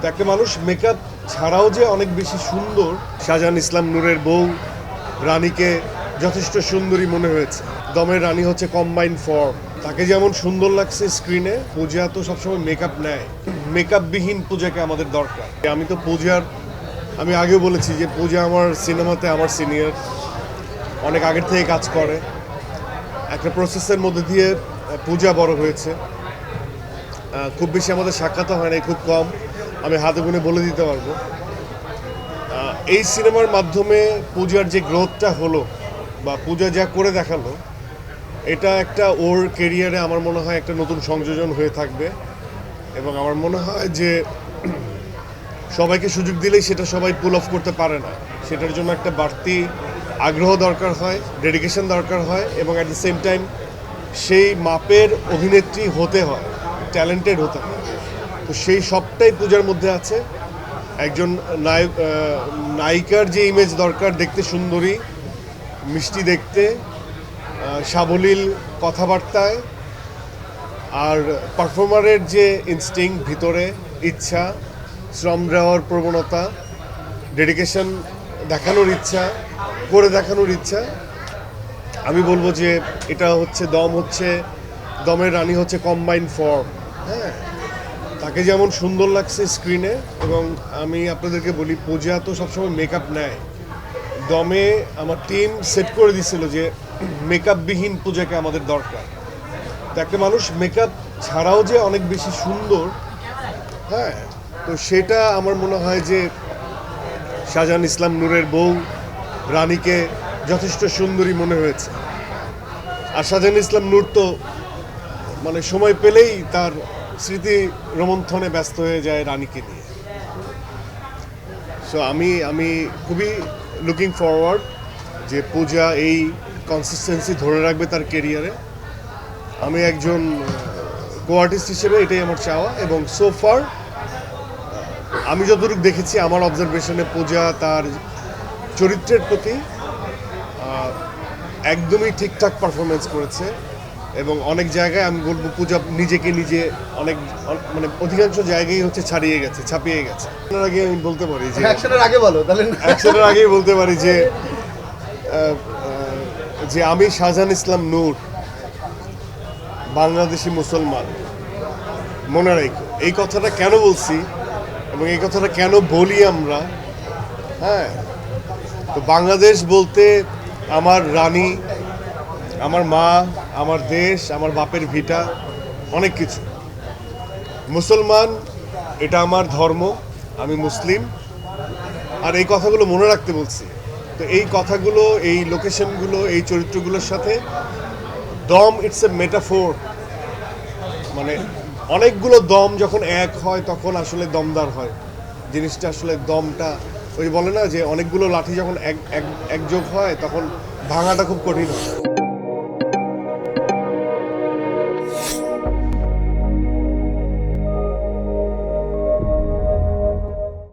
তো একটা মানুষ মেকআপ ছাড়াও যে অনেক বেশি সুন্দর, শাহজাহান ইসলাম নূরের বউ রানীকে যথেষ্ট সুন্দরী মনে হয়েছে। দমের রানী হচ্ছে কম্বাইন ফর্ম, তাকে যেমন সুন্দর লাগছে স্ক্রিনে, পূজা তো সবসময় মেকআপ নেয়, মেকআপবিহীন পূজাকে আমাদের দরকার। আমি তো পূজার, আমি আগেও বলেছি যে পূজা আমার সিনেমাতে আমার সিনিয়র, অনেক আগের থেকে কাজ করে, একটা প্রসেসের মধ্যে দিয়ে পূজা বড় হয়েছে। খুব বেশি আমাদের সাক্ষাৎ হয় নাই, খুব কম, আমি হাতে গুনে বলে দিতে পারবো। এই সিনেমার মাধ্যমে পূজার যে গ্রোথটা হলো বা পূজা যা করে দেখালো, এটা একটা ওর কেরিয়ারে আমার মনে হয় একটা নতুন সংযোজন হয়ে থাকবে। এবং আমার মনে হয় যে সবাইকে সুযোগ দিলেই সেটা সবাই পুল অফ করতে পারে না, সেটার জন্য একটা বাড়তি আগ্রহ দরকার হয়, ডেডিকেশন দরকার হয়, এবং অ্যাট দ্য সেম টাইম সেই মাপের অভিনেত্রী হতে হয়, ট্যালেন্টেড হতে হয়। তো সেই সবটাই পূজার মধ্যে আছে। একজন নায়িকার যে ইমেজ দরকার, দেখতে সুন্দরী, মিষ্টি দেখতে, সাবলীল কথাবার্তায়, আর পারফর্মারের যে ইনস্টিংক্ট ভিতরে, ইচ্ছা, শ্রম দেওয়ার প্রবণতা, ডেডিকেশন দেখানোর ইচ্ছা, করে দেখানোর ইচ্ছা, আমি বলবো যে এটা হচ্ছে দমের রানী হচ্ছে কম্বাইন ফর্ম। হ্যাঁ, তাকে যেমন সুন্দর লাগছে স্ক্রিনে, এবং আমি আপনাদেরকে বলি পূজা তো সবসময় মেকআপ নেয়। দমে আমার টিম সেট করে দিছিল যে মেকআপবিহীন পূজাকে আমাদের দরকার। তো একটা মানুষ মেকআপ ছাড়াও যে অনেক বেশি সুন্দর, হ্যাঁ, তো সেটা আমার মনে হয় যে শাহজাহান ইসলাম নূরের বউ রানীকে যথেষ্ট সুন্দরী মনে হয়েছে। আর শাহজাহান ইসলাম নূর তো মানে সময় পেলেই তার স্মৃতি রোমন্থনে ব্যস্ত হয়ে যায় রানীকে নিয়ে। সো আমি খুবই লুকিং ফরওয়ার্ড যে পূজা এই কনসিস্টেন্সি ধরে রাখবে তার কেরিয়ারে। আমি একজন কো আর্টিস্ট হিসেবে এটাই আমার চাওয়া, এবং সো ফার আমি যতটুকু দেখেছি আমার অবজারভেশনে পূজা তার চরিত্রের প্রতি একদমই ঠিকঠাক পারফরমেন্স করেছে। এবং অনেক জায়গায় আমি বলবো পূজা নিজেকে নিজে অনেক মানে অধিকাংশ জায়গায় হচ্ছে ছাপিয়ে গেছে। এর আগে আমি বলতে পারি যে অ্যাকশনের আগে বলো তাহলে। অ্যাকশনের আগেই বলতে পারি যে যে আমি শাহজাহান ইসলাম নূর বাংলাদেশি মুসলমান। মনে রাখো এই কথাটা কেন বলছি এবং এই কথাটা কেন বলি আমরা। হ্যাঁ, তো বাংলাদেশ বলতে আমার রানী, আমার মা, আমার দেশ, আমার বাপের ভিটা, অনেক কিছু। মুসলমান এটা আমার ধর্ম, আমি মুসলিম। আর এই কথাগুলো মনে রাখতে বলছি। তো এই কথাগুলো, এই লোকেশনগুলো, এই চরিত্রগুলোর সাথে দম ইটস এ মেটাফোর। মানে অনেকগুলো দম যখন এক হয় তখন আসলে দমদার হয় জিনিসটা। আসলে দমটা ওই বলে না যে অনেকগুলো লাঠি যখন একযোগ হয় তখন ভাঙাটা খুব কঠিন হয়।